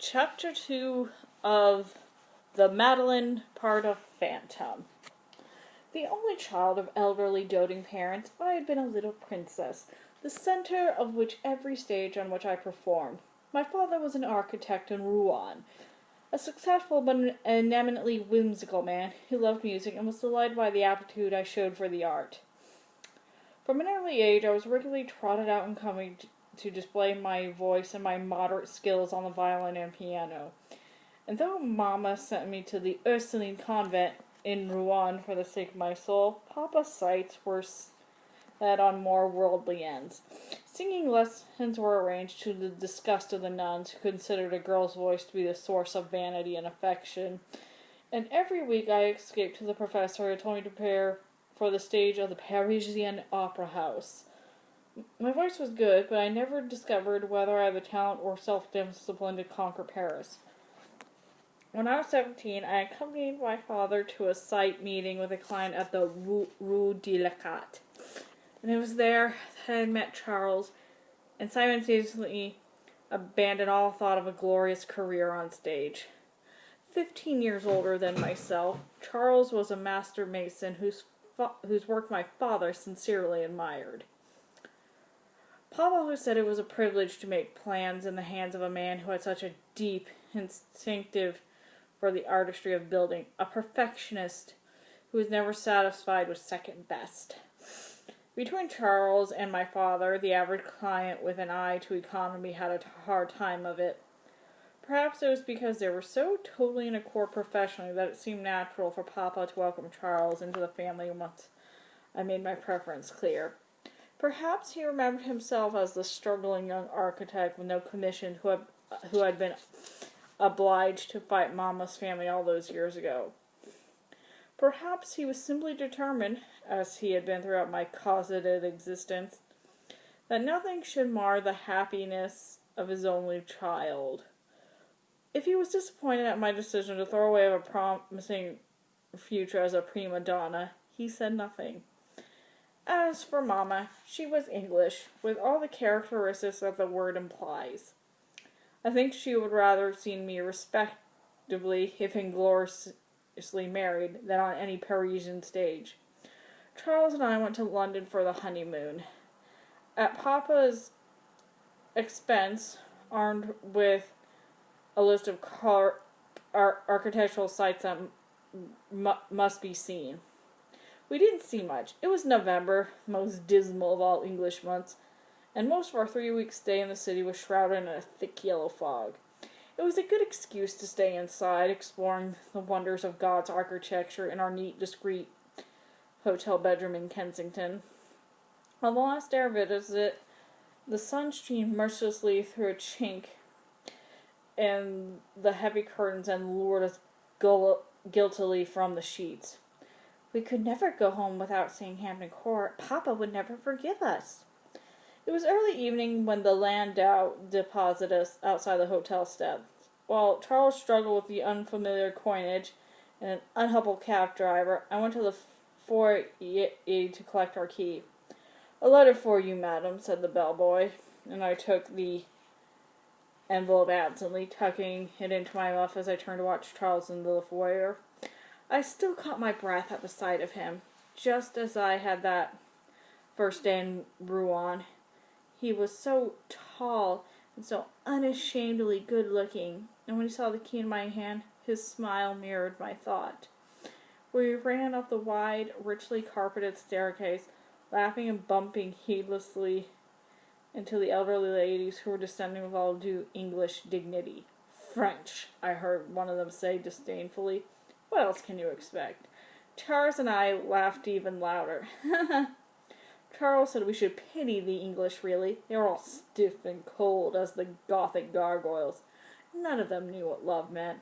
Chapter 2 of the Madeleine part of Phantom. The only child of elderly doting parents, I had been a little princess, the center of which every stage on which I performed. My father was an architect in Rouen, a successful but an eminently whimsical man who loved music and was delighted by the aptitude I showed for the art. From an early age, I was regularly trotted out in company to display my voice and my moderate skills on the violin and piano. And though Mamma sent me to the Ursuline convent in Rouen for the sake of my soul, Papa's sights were set on more worldly ends. Singing lessons were arranged to the disgust of the nuns, who considered a girl's voice to be the source of vanity and affection. And every week I escaped to the professor who told me to prepare for the stage of the Parisian Opera House. My voice was good, but I never discovered whether I had the talent or self-discipline to conquer Paris. When I was 17, I accompanied my father to a sight meeting with a client at the Rue de la Carte. And it was there that I had met Charles, and simultaneously abandoned all thought of a glorious career on stage. 15 years older than myself, Charles was a master mason whose work my father sincerely admired. Papa, who said it was a privilege to make plans in the hands of a man who had such a deep instinctive for the artistry of building, a perfectionist who was never satisfied with second best. Between Charles and my father, the average client with an eye to economy had a hard time of it. Perhaps it was because they were so totally in accord professionally that it seemed natural for Papa to welcome Charles into the family once I made my preference clear. Perhaps he remembered himself as the struggling young architect with no commission who had been obliged to fight Mama's family all those years ago. Perhaps he was simply determined, as he had been throughout my closeted existence, that nothing should mar the happiness of his only child. If he was disappointed at my decision to throw away a promising future as a prima donna, he said nothing. As for Mamma, she was English, with all the characteristics that the word implies. I think she would rather have seen me respectably, if ingloriously married, than on any Parisian stage. Charles and I went to London for the honeymoon. At Papa's expense, armed with a list of architectural sites that must be seen. We didn't see much. It was November, the most dismal of all English months, and most of our 3-week stay in the city was shrouded in a thick yellow fog. It was a good excuse to stay inside, exploring the wonders of God's architecture in our neat, discreet hotel bedroom in Kensington. On the last day of our visit, the sun streamed mercilessly through a chink in the heavy curtains and lured us guiltily from the sheets. We could never go home without seeing Hampton Court. Papa would never forgive us. It was early evening when the landau deposited us outside the hotel steps. While Charles struggled with the unfamiliar coinage and an unhelpful cab driver, I went to the foyer to collect our key. "A letter for you, madam," said the bellboy, and I took the envelope absently, tucking it into my muff as I turned to watch Charles in the foyer. I still caught my breath at the sight of him, just as I had that first day in Rouen. He was so tall and so unashamedly good-looking, and when he saw the key in my hand, his smile mirrored my thought. We ran up the wide, richly carpeted staircase, laughing and bumping heedlessly into the elderly ladies who were descending with all due English dignity. "French," I heard one of them say disdainfully. What else can you expect? Charles and I laughed even louder. Charles said we should pity the English, really. They were all stiff and cold as the Gothic gargoyles. None of them knew what love meant.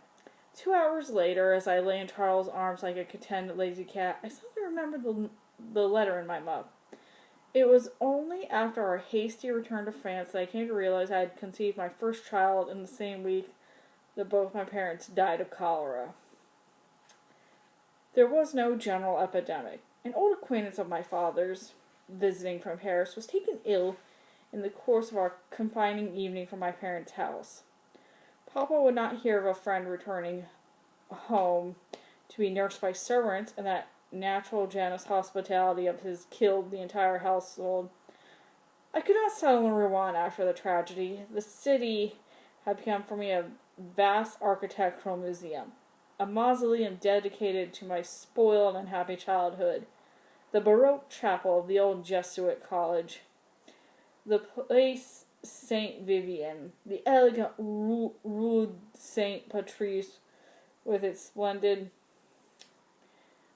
2 hours later, as I lay in Charles' arms like a contented lazy cat, I suddenly remembered the letter in my muff. It was only after our hasty return to France that I came to realize I had conceived my first child in the same week that both my parents died of cholera. There was no general epidemic. An old acquaintance of my father's, visiting from Paris, was taken ill in the course of our confining evening from my parents' house. Papa would not hear of a friend returning home to be nursed by servants, and that natural generous hospitality of his killed the entire household. I could not settle in Rouen after the tragedy. The city had become for me a vast architectural museum, a mausoleum dedicated to my spoiled and happy childhood, the Baroque chapel of the old Jesuit college, the place Saint Vivien, the elegant Rue Saint Patrice with its splendid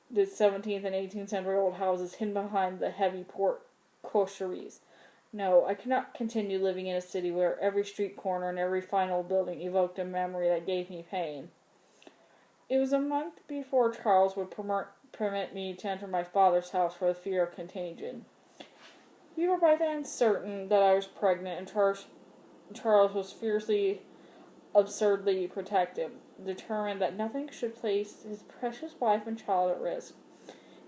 the 17th and 18th century old houses hidden behind the heavy port cocheries. No, I could not continue living in a city where every street corner and every fine old building evoked a memory that gave me pain. It was a month before Charles would permit me to enter my father's house for the fear of contagion. We were by then certain that I was pregnant, and Charles was fiercely, absurdly protective, determined that nothing should place his precious wife and child at risk.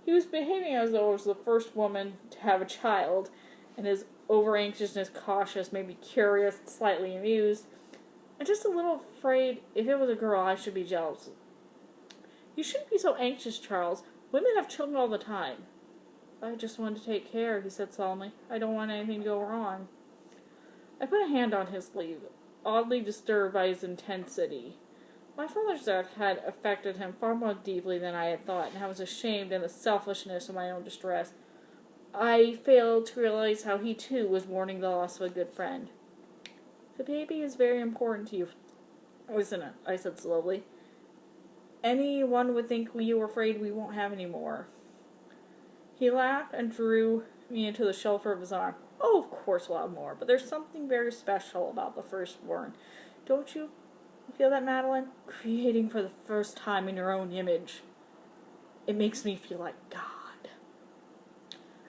He was behaving as though I was the first woman to have a child, and his over-anxiousness cautious, maybe curious, slightly amused, and just a little afraid if it was a girl I should be jealous. "You shouldn't be so anxious, Charles. Women have children all the time." "I just want to take care," he said solemnly. "I don't want anything to go wrong." I put a hand on his sleeve, oddly disturbed by his intensity. My father's death had affected him far more deeply than I had thought, and I was ashamed in the selfishness of my own distress. I failed to realize how he, too, was mourning the loss of a good friend. "The baby is very important to you, isn't it?" I said slowly. "Anyone would think you were afraid we won't have any more." He laughed and drew me into the shelter of his arm. "Oh, of course we'll have more, but there's something very special about the firstborn. Don't you feel that, Madeleine? Creating for the first time in your own image. It makes me feel like God."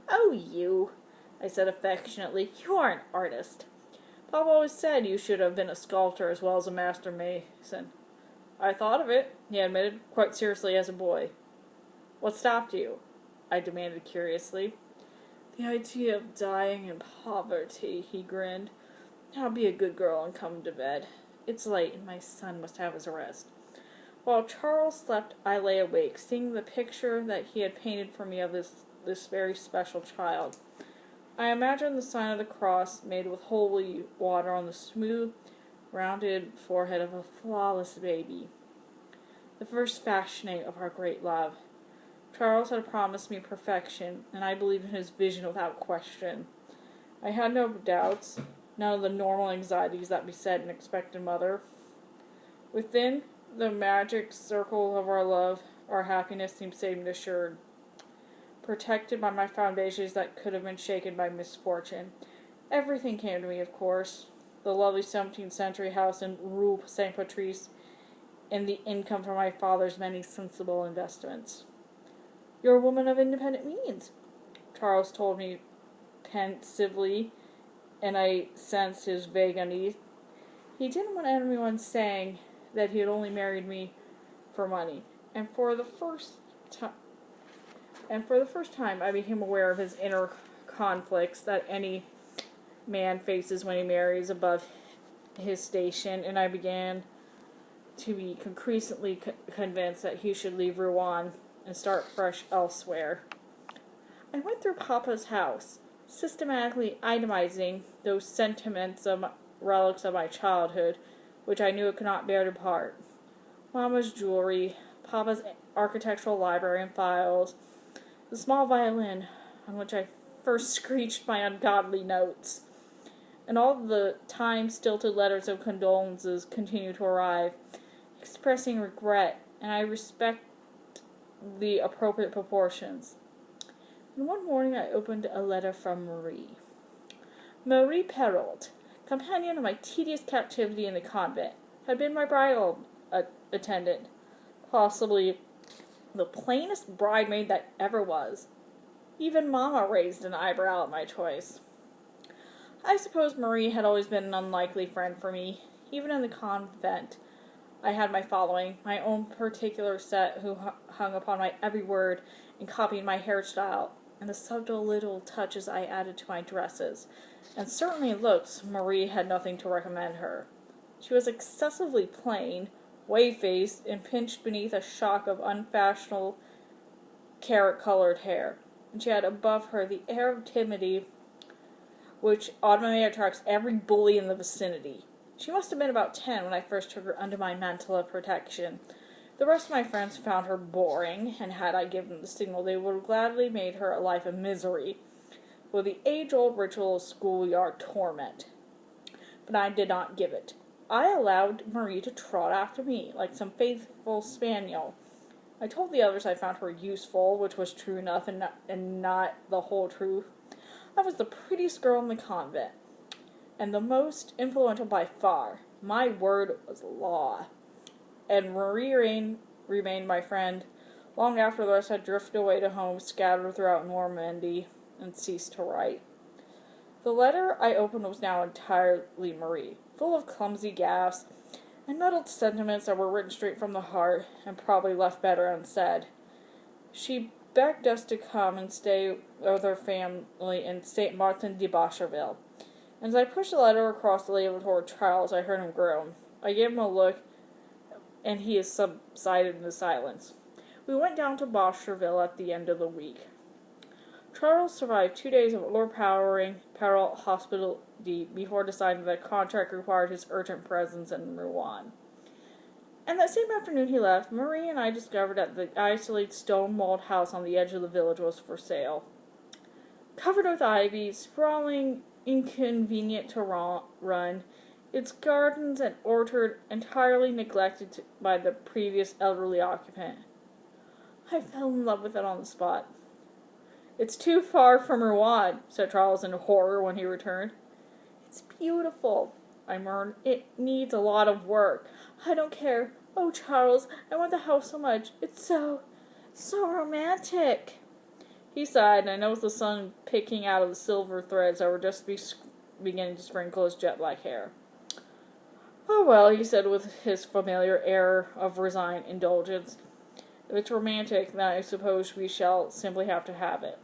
"Oh, you," I said affectionately. "You are an artist. Papa always said you should have been a sculptor as well as a master mason." "I thought of it," he admitted, "quite seriously as a boy." "What stopped you?" I demanded curiously. "The idea of dying in poverty," he grinned. "Now be a good girl and come to bed. It's late, and my son must have his rest." While Charles slept, I lay awake, seeing the picture that he had painted for me of this very special child. I imagined the sign of the cross made with holy water on the smooth, rounded forehead of a flawless baby. The first fashioning of our great love. Charles had promised me perfection, and I believed in his vision without question. I had no doubts, none of the normal anxieties that beset an expectant mother. Within the magic circle of our love, our happiness seemed safe and assured, protected by my foundations that could have been shaken by misfortune. Everything came to me, of course. The lovely 17th century house in Rue Saint Patrice, and the income from my father's many sensible investments. "You're a woman of independent means," Charles told me pensively, and I sensed his vague unease. He didn't want anyone saying that he had only married me for money, and for the first time I became aware of his inner conflicts that any man faces when he marries above his station, and I began to be increasingly convinced that he should leave Rouen and start fresh elsewhere. I went through Papa's house, systematically itemizing those sentiments of relics of my childhood, which I knew it could not bear to part. Mama's jewelry, Papa's architectural library and files, the small violin on which I first screeched my ungodly notes, and all the time-stilted letters of condolences continued to arrive, expressing regret, and I respect the appropriate proportions. And one morning I opened a letter from Marie. Marie Perrault, companion of my tedious captivity in the convent, had been my bridal attendant, possibly the plainest bridemaid that ever was. Even Mama raised an eyebrow at my choice. I suppose Marie had always been an unlikely friend for me. Even in the convent, I had my following, my own particular set who hung upon my every word and copied my hairstyle and the subtle little touches I added to my dresses. And certainly in looks, Marie had nothing to recommend her. She was excessively plain, whey-faced, and pinched beneath a shock of unfashionable carrot-colored hair, and she had above her the air of timidity which automatically attracts every bully in the vicinity. She must have been about 10 when I first took her under my mantle of protection. The rest of my friends found her boring, and had I given the signal, they would have gladly made her a life of misery, with the age-old ritual of schoolyard torment. But I did not give it. I allowed Marie to trot after me, like some faithful spaniel. I told the others I found her useful, which was true enough and not the whole truth. I was the prettiest girl in the convent, and the most influential by far. My word was law. And Marie remained my friend long after the rest had drifted away to homes scattered throughout Normandy and ceased to write. The letter I opened was now entirely Marie, full of clumsy gaffes and muddled sentiments that were written straight from the heart and probably left better unsaid. She begged us to come and stay with her family in St. Martin de Baskerville. As I pushed the letter across the label toward Charles, I heard him groan. I gave him a look, and he has subsided into silence. We went down to Baskerville at the end of the week. Charles survived 2 days of overpowering peril hospital before deciding that the contract required his urgent presence in Rouen. And that same afternoon he left, Marie and I discovered that the isolated stone-walled house on the edge of the village was for sale. Covered with ivy, sprawling, inconvenient to run, its gardens and orchard entirely neglected by the previous elderly occupant. I fell in love with it on the spot. "It's too far from Rouen," said Charles in horror when he returned. "It's beautiful," I murmured. "It needs a lot of work. I don't care. Oh, Charles, I want the house so much. It's so romantic." He sighed, and I noticed the sun picking out of the silver threads that were just beginning to sprinkle his jet-black hair. "Oh, well," he said with his familiar air of resigned indulgence. "If it's romantic, then I suppose we shall simply have to have it."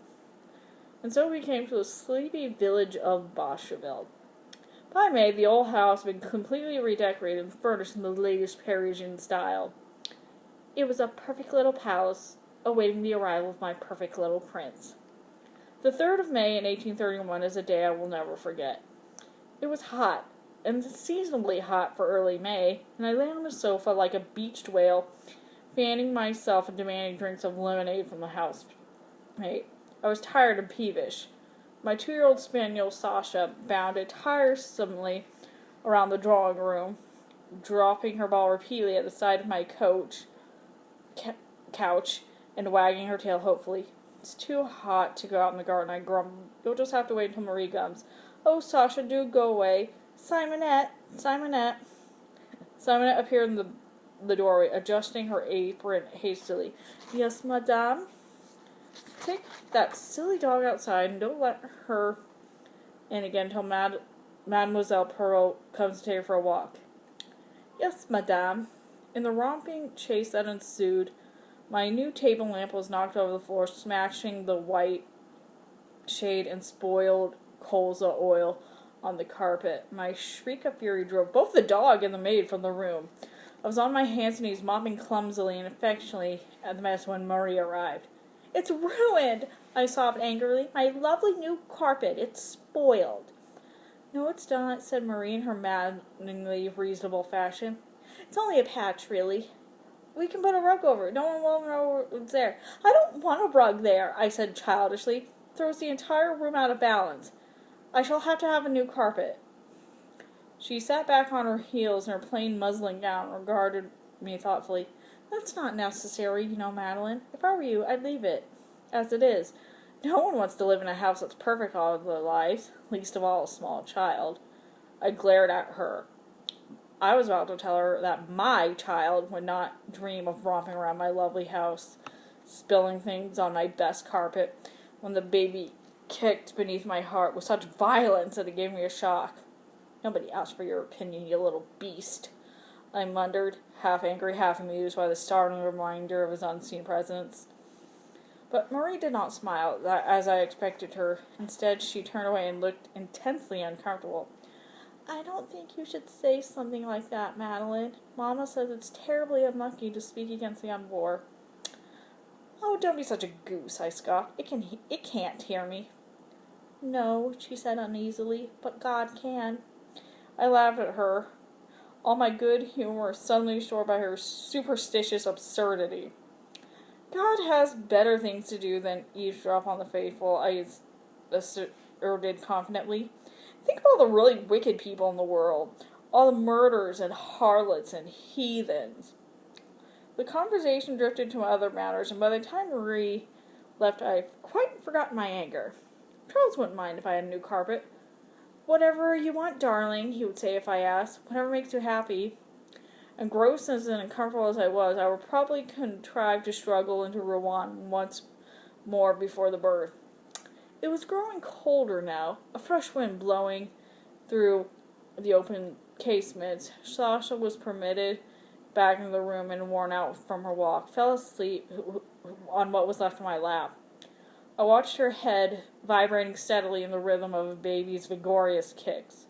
And so we came to the sleepy village of Baskerville. By May, the old house had been completely redecorated and furnished in the latest Parisian style. It was a perfect little palace, awaiting the arrival of my perfect little prince. The 3rd of May in 1831 is a day I will never forget. It was hot, and seasonably hot for early May, and I lay on the sofa like a beached whale, fanning myself and demanding drinks of lemonade from the housemaid. I was tired and peevish. My 2-year-old spaniel, Sasha, bounded tiresomely around the drawing room, dropping her ball repeatedly at the side of my couch and wagging her tail hopefully. "It's too hot to go out in the garden," I grumbled. "You'll just have to wait until Marie comes." "Oh, Sasha, do go away. Simonette. Simonette appeared in the doorway, adjusting her apron hastily. "Yes, madame?" "Take that silly dog outside and don't let her in again till Mademoiselle Perrault comes to take her for a walk." "Yes, madame." In the romping chase that ensued, my new table lamp was knocked over the floor, smashing the white shade and spoiled colza oil on the carpet. My shriek of fury drove both the dog and the maid from the room. I was on my hands and knees, mopping clumsily and affectionately at the mess when Marie arrived. "It's ruined," I sobbed angrily. "My lovely new carpet. It's spoiled." "No, it's not," said Marie in her maddeningly reasonable fashion. "It's only a patch, really. We can put a rug over it. No one will know it's there." "I don't want a rug there," I said childishly. "It throws the entire room out of balance. I shall have to have a new carpet." She sat back on her heels in her plain muslin gown and regarded me thoughtfully. "That's not necessary, you know, Madeleine. If I were you, I'd leave it as it is. No one wants to live in a house that's perfect all their lives, least of all a small child." I glared at her. I was about to tell her that my child would not dream of romping around my lovely house, spilling things on my best carpet, when the baby kicked beneath my heart with such violence that it gave me a shock. "Nobody asked for your opinion, you little beast," I muttered, half angry, half amused by the startling reminder of his unseen presence. But Marie did not smile, as I expected her. Instead, she turned away and looked intensely uncomfortable. I don't think you should say something like that, Madeleine. Mama says it's terribly unlucky to speak against the young war. Oh, don't be such a goose, I scoffed. It can't hear me. No, she said uneasily, but God can. I laughed at her. All my good humor suddenly restored by her superstitious absurdity. God has better things to do than eavesdrop on the faithful, I asserted confidently. Think of all the really wicked people in the world. All the murderers and harlots and heathens. The conversation drifted to other matters, and by the time Marie left, I had quite forgotten my anger. Charles wouldn't mind if I had a new carpet. Whatever you want, darling, he would say if I asked. Whatever makes you happy. And gross and uncomfortable as I was, I would probably contrive to struggle into Rouen once more before the birth. It was growing colder now, a fresh wind blowing through the open casements. Sasha was permitted back into the room and, worn out from her walk, fell asleep on what was left of my lap. I watched her head vibrating steadily in the rhythm of a baby's vigorous kicks.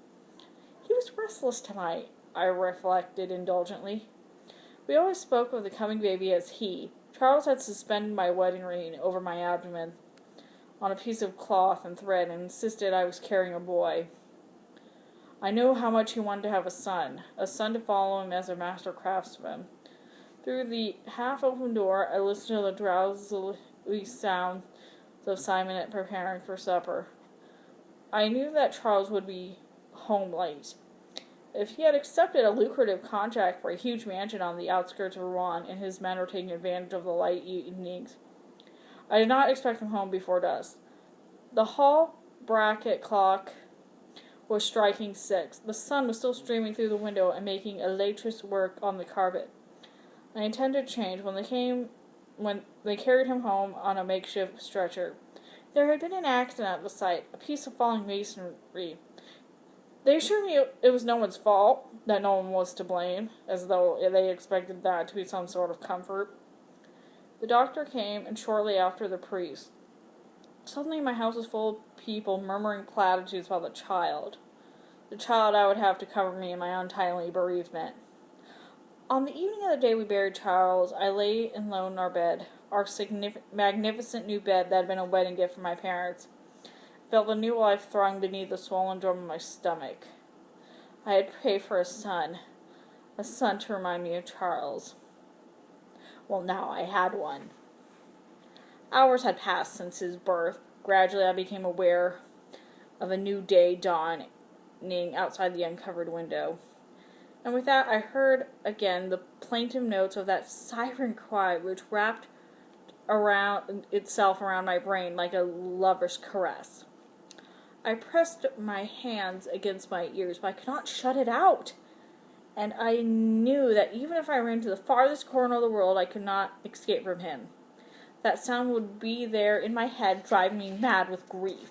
He was restless tonight, I reflected indulgently. We always spoke of the coming baby as he. Charles had suspended my wedding ring over my abdomen on a piece of cloth and thread and insisted I was carrying a boy. I knew how much he wanted to have a son to follow him as a master craftsman. Through the half-open door, I listened to the drowsy sound of Simon preparing for supper. I knew that Charles would be home late. If he had accepted a lucrative contract for a huge mansion on the outskirts of Rouen, and his men were taking advantage of the light evenings, I did not expect him home before dusk. The hall bracket clock was striking 6. The sun was still streaming through the window and making a latest work on the carpet. I intended to change when they carried him home on a makeshift stretcher. There had been an accident at the site, a piece of falling masonry. They assured me it was no one's fault, that no one was to blame, as though they expected that to be some sort of comfort. The doctor came, and shortly after the priest. Suddenly my house was full of people murmuring platitudes about the child I would have to cover me in my untimely bereavement. On the evening of the day we buried Charles, I lay alone in our bed, our magnificent new bed that had been a wedding gift from my parents. I felt the new life throng beneath the swollen dome of my stomach. I had prayed for a son to remind me of Charles. Well, now I had one. Hours had passed since his birth. Gradually I became aware of a new day dawning outside the uncovered window. And with that I heard again the plaintive notes of that siren cry which wrapped itself around my brain like a lover's caress. I pressed my hands against my ears, but I could not shut it out. And I knew that even if I ran to the farthest corner of the world, I could not escape from him. That sound would be there in my head, driving me mad with grief.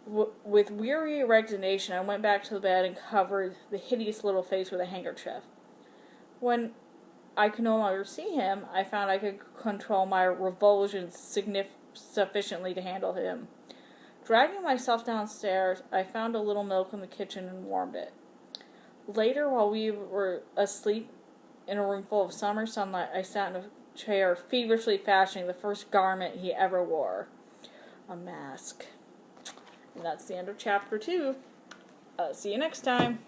With weary resignation, I went back to the bed and covered the hideous little face with a handkerchief. When I could no longer see him, I found I could control my revulsion sufficiently to handle him. Dragging myself downstairs, I found a little milk in the kitchen and warmed it. Later, while we were asleep in a room full of summer sunlight, I sat in a chair feverishly fashioning the first garment he ever wore. A mask. And that's the end of chapter 2. See you next time.